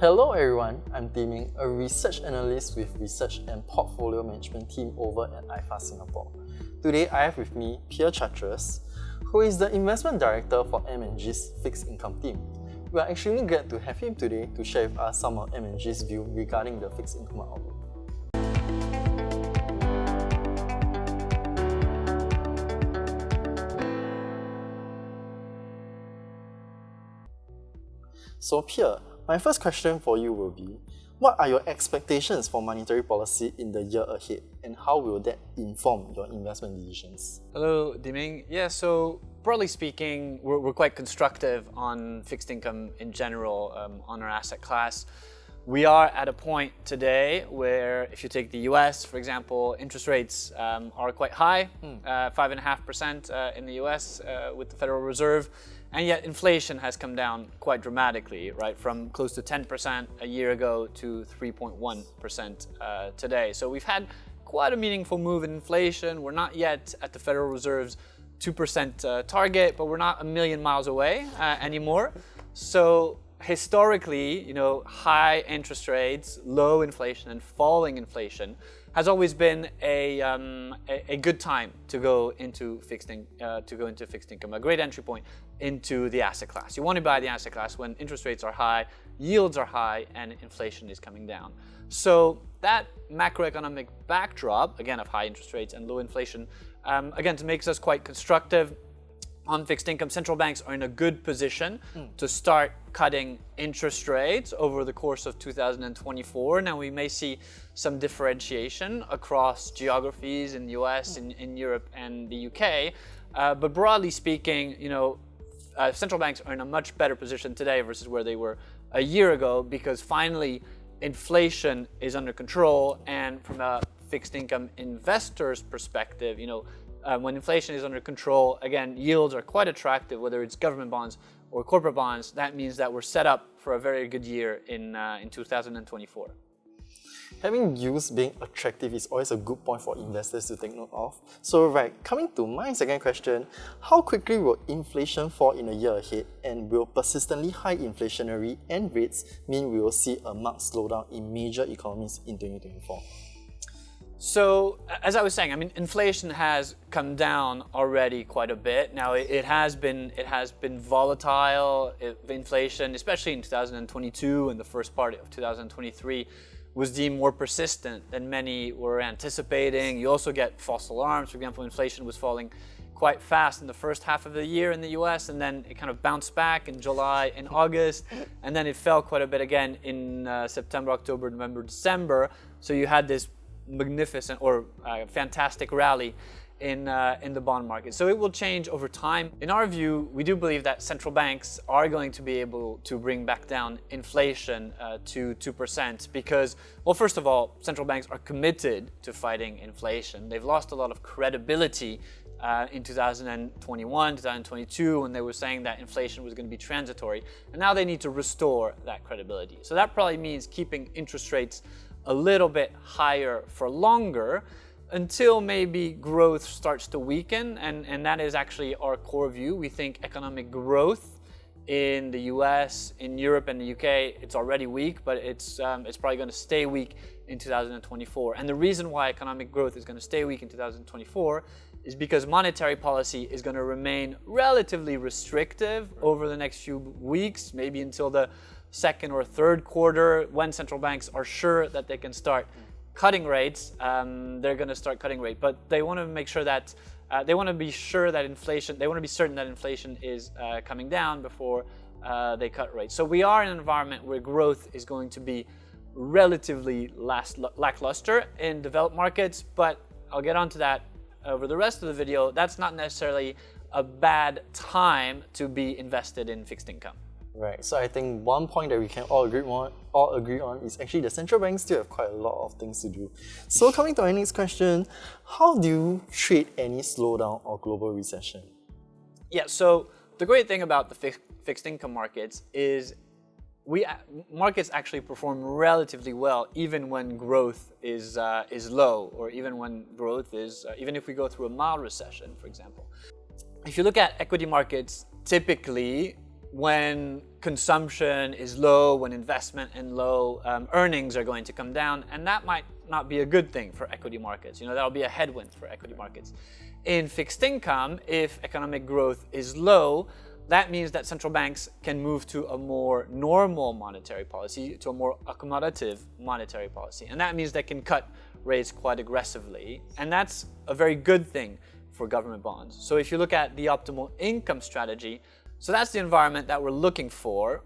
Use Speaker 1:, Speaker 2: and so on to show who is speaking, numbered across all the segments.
Speaker 1: Hello everyone, I'm 𝗍𝗃, a research analyst with research and portfolio management team over at iFAST Singapore. Today I have with me Pierre Chartres, who is the investment director for M&G's fixed income team. We are extremely glad to have him today to share with us some of M&G's view regarding the fixed income outlook. So Pierre, my first question for you will be, what are your expectations for monetary policy in the year ahead, and how will that inform your investment decisions?
Speaker 2: Hello, 𝗍𝗃. Yeah, so broadly speaking, we're quite constructive on fixed income in general, on our asset class. We are at a point today where, if you take the US, for example, interest rates are quite high, 5.5% in the US with the Federal Reserve. And yet inflation has come down quite dramatically, right? From close to 10% a year ago to 3.1% today. So we've had quite a meaningful move in inflation. We're not yet at the Federal Reserve's 2% target, but we're not a million miles away anymore. So historically, high interest rates, low inflation, and falling inflation has always been a good time to go into fixed income, a great entry point into the asset class. You want to buy the asset class when interest rates are high, yields are high, and inflation is coming down. So that macroeconomic backdrop, again, of high interest rates and low inflation, again, makes us quite constructive on fixed income. Central banks are in a good position to start cutting interest rates over the course of 2024. Now, we may see some differentiation across geographies in the US, in Europe, and the UK. But broadly speaking, central banks are in a much better position today versus where they were a year ago, because finally inflation is under control. And from a fixed income investor's perspective, when inflation is under control, again, yields are quite attractive, whether it's government bonds or corporate bonds. That means that we're set up for a very good year in 2024.
Speaker 1: Having yields being attractive is always a good point for investors to take note of. So coming to my second question, how quickly will inflation fall in a year ahead, and will persistently high inflationary end rates mean we will see a marked slowdown in major economies in 2024?
Speaker 2: So, as I was saying, inflation has come down already quite a bit. Now, it has been volatile. Inflation, especially in 2022 and the first part of 2023, was deemed more persistent than many were anticipating. You also get false alarms. For example, inflation was falling quite fast in the first half of the year in the US, and then it kind of bounced back in July and August, and then it fell quite a bit again in September, October, November, December. So you had this magnificent or fantastic rally in the bond market. So it will change over time. In our view, we do believe that central banks are going to be able to bring back down inflation to 2% because, well, first of all, central banks are committed to fighting inflation. They've lost a lot of credibility in 2021, 2022, when they were saying that inflation was going to be transitory, and now they need to restore that credibility. So that probably means keeping interest rates a little bit higher for longer until maybe growth starts to weaken, and that is actually our core view. We think economic growth in the US, in Europe, and the UK, it's already weak, but it's probably going to stay weak in 2024. And the reason why economic growth is going to stay weak in 2024 is because monetary policy is going to remain relatively restrictive over the next few weeks, maybe until the second or third quarter, when central banks are sure that they can start cutting rates. They're going to start cutting rate, but they want to make sure that they want to be certain that inflation is coming down before they cut rates. So we are in an environment where growth is going to be relatively lackluster in developed markets, but I'll get onto that over the rest of the video. That's not necessarily a bad time to be invested in fixed income.
Speaker 1: Right, so I think one point that we can all agree on is actually the central banks still have quite a lot of things to do. So coming to our next question, how do you treat any slowdown or global recession?
Speaker 2: Yeah, so the great thing about the fixed income markets is markets actually perform relatively well even when growth is low, or even when growth is even if we go through a mild recession, for example. If you look at equity markets, typically when consumption is low, when investment and low, earnings are going to come down, and that might not be a good thing for equity markets. That'll be a headwind for equity markets. In fixed income, if economic growth is low, that means that central banks can move to a more normal monetary policy, to a more accommodative monetary policy. And that means they can cut rates quite aggressively. And that's a very good thing for government bonds. So if you look at the optimal income strategy, so that's the environment that we're looking for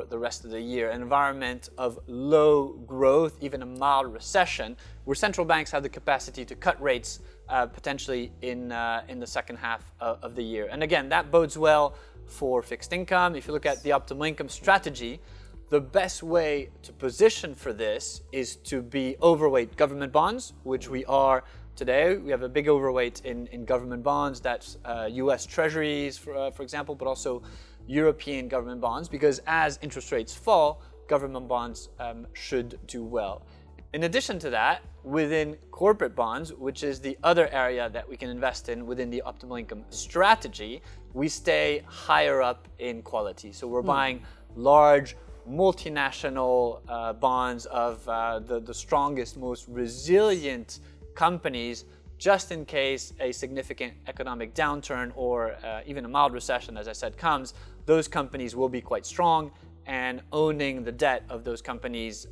Speaker 2: the rest of the year, an environment of low growth, even a mild recession, where central banks have the capacity to cut rates potentially in the second half of the year. And again, that bodes well for fixed income. If you look at the optimal income strategy, the best way to position for this is to be overweight government bonds, which we are today. We have a big overweight in government bonds. That's US Treasuries, for example, but also European government bonds, because as interest rates fall, government bonds should do well. In addition to that, within corporate bonds, which is the other area that we can invest in within the optimal income strategy, we stay higher up in quality. So we're buying large multinational bonds of the strongest, most resilient companies, just in case a significant economic downturn or even a mild recession, as I said, comes. Those companies will be quite strong, and owning the debt of those companies,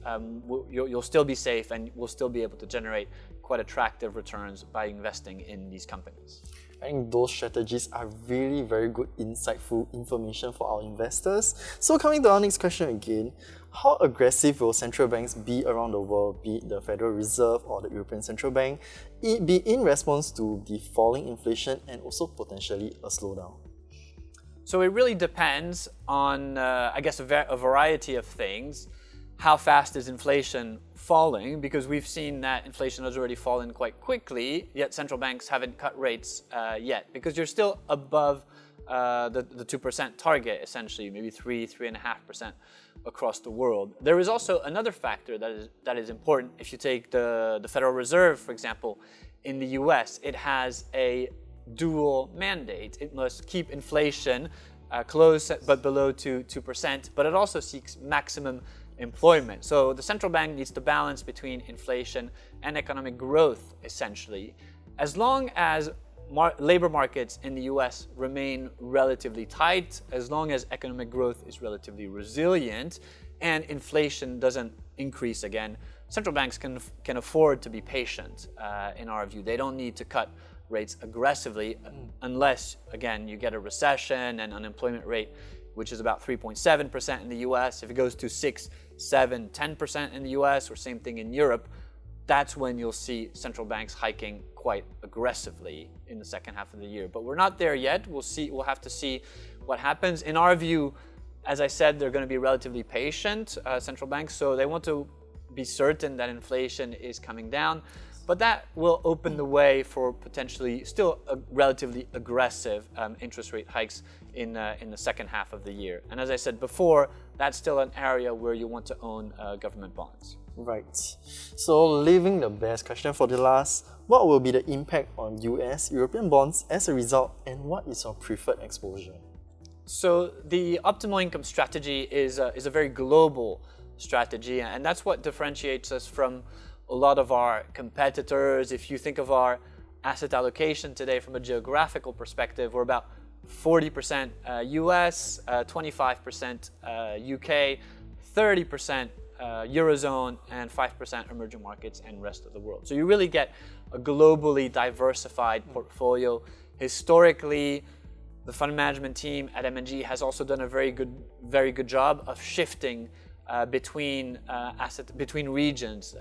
Speaker 2: you'll still be safe and we'll still be able to generate quite attractive returns by investing in these companies.
Speaker 1: I think those strategies are really very good, insightful information for our investors. So coming to our next question again, how aggressive will central banks be around the world, be it the Federal Reserve or the European Central Bank, be in response to the falling inflation and also potentially a slowdown?
Speaker 2: So it really depends on, I guess, a variety of things. How fast is inflation falling? Because we've seen that inflation has already fallen quite quickly, yet central banks haven't cut rates yet, because you're still above the 2% target, essentially, maybe 3.5% across the world. There is also another factor that is important. If you take the Federal Reserve, for example, in the US, it has a dual mandate. It must keep inflation close but below 2%, but it also seeks maximum employment. So the central bank needs to balance between inflation and economic growth, essentially. As long as labor markets in the US remain relatively tight, as long as economic growth is relatively resilient and inflation doesn't increase again, central banks can afford to be patient, in our view. They don't need to cut rates aggressively unless, again, you get a recession and unemployment rate, which is about 3.7% in the US. If it goes to 6, 7, 10% in the US, or same thing in Europe, that's when you'll see central banks hiking quite aggressively in the second half of the year. But we're not there yet. We'll have to see what happens. In our view, as I said, they're going to be relatively patient, central banks, so they want to be certain that inflation is coming down. But that will open the way for potentially still relatively aggressive interest rate hikes in the second half of the year. And as I said before, that's still an area where you want to own government bonds.
Speaker 1: Right. So leaving the best question for the last, what will be the impact on US, European bonds as a result, and what is your preferred exposure?
Speaker 2: So the optimal income strategy is a very global strategy, and that's what differentiates us from a lot of our competitors. If you think of our asset allocation today from a geographical perspective, we're about 40% US, 25% UK, 30% Eurozone, and 5% emerging markets and rest of the world. So you really get a globally diversified portfolio. Historically, the fund management team at M&G has also done a very good job of shifting between regions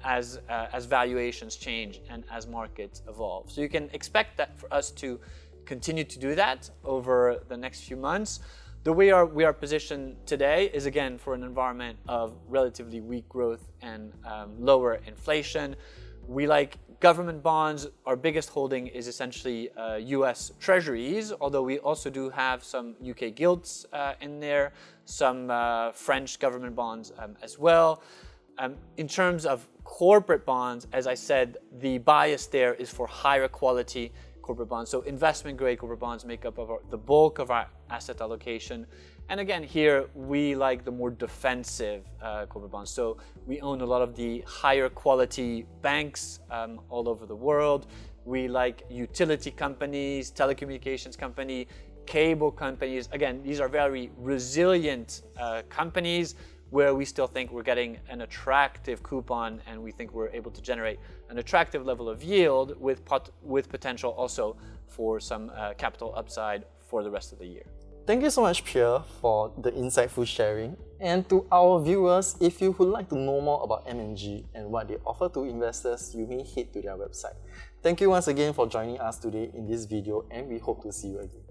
Speaker 2: as valuations change and as markets evolve. So you can expect that for us to continue to do that over the next few months. The way we are positioned today is, again, for an environment of relatively weak growth and lower inflation. We like government bonds. Our biggest holding is essentially US Treasuries, although we also do have some UK gilts in there, some French government bonds as well. In terms of corporate bonds, as I said, the bias there is for higher quality corporate bonds. So investment grade corporate bonds make up of the bulk of our asset allocation. And again, here we like the more defensive corporate bonds. So we own a lot of the higher quality banks all over the world. We like utility companies, telecommunications company, cable companies. Again, these are very resilient companies where we still think we're getting an attractive coupon, and we think we're able to generate an attractive level of yield with potential also for some capital upside for the rest of the year.
Speaker 1: Thank you so much, Pierre, for the insightful sharing. And to our viewers, if you would like to know more about M&G and what they offer to investors, you may head to their website. Thank you once again for joining us today in this video, and we hope to see you again.